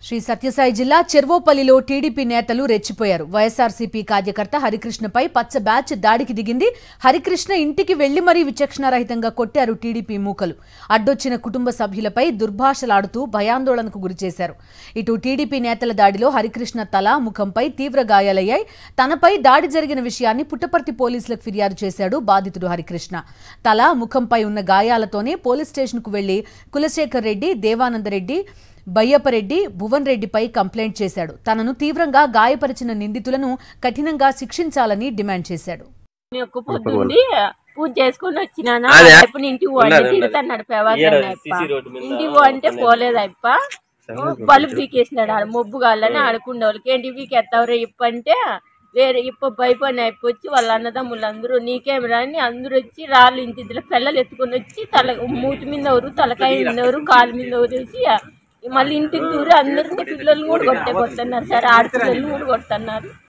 శ్రీ సత్యసాయి జిల్లా చెర్వోపల్లిలో టీడీపీ నేతలు రెచ్చిపోయారు. వైఎస్ఆర్సీపీ కార్యకర్త హరికృష్ణపై పచ్చ బ్యాచ్ దాడికి దిగింది. హరికృష్ణ ఇంటికి వెళ్లి మరీ విచక్షణారహితంగా కొట్టారు టీడీపీ మూకలు. అడ్డొచ్చిన కుటుంబ సభ్యులపై దుర్భాషలాడుతూ భయాందోళనకు గురిచేశారు. ఇటు టీడీపీ నేతల దాడిలో హరికృష్ణ తల, ముఖంపై తీవ్ర గాయాలయ్యాయి. తనపై దాడి జరిగిన విషయాన్ని పుట్టపర్తి పోలీసులకు ఫిర్యాదు చేశాడు బాధితుడు హరికృష్ణ. తల, ముఖంపై ఉన్న గాయాలతోనే పోలీస్ స్టేషన్కు వెళ్లి కులశేఖర్ రెడ్డి, దేవానందరెడ్డి, బయ్యపరెడ్డి, భువన్ రెడ్డిపై కంప్లైంట్ చేశాడు. తనను తీవ్రంగా గాయపరిచిన నిందితులను కఠినంగా శిక్షించాలని డిమాండ్ చేశాడు. పూజ చేసుకుని వచ్చినానా ఇంటికి ఇంటికి అంటే పోలేదు అప్ప బలుపు పీకేసినాడు. ఆడ మొబ్బు కాలని ఆడుకునే వాళ్ళకి ఏంటి పీకెత్తావురా ఇప్పంటే వేరే ఇప్ప భయపడిన అయిపోయి వాళ్ళ అన్నదమ్ములు అందరూ నీకేం రాని అందరూ వచ్చి రాళ్ళు ఇంటిలో పిల్లలు ఎత్తుకొని వచ్చి తల మూతి మీద ఎవరు, తలకాయ మీద ఎవరు, కాలు మీద ఎవరేసి మళ్ళీ ఇంటికి దూరం అందరినీ పిల్లలు కూడా కొట్టేకొస్తున్నారు సార్. ఆడపిల్లలు కూడా కొడుతున్నారు.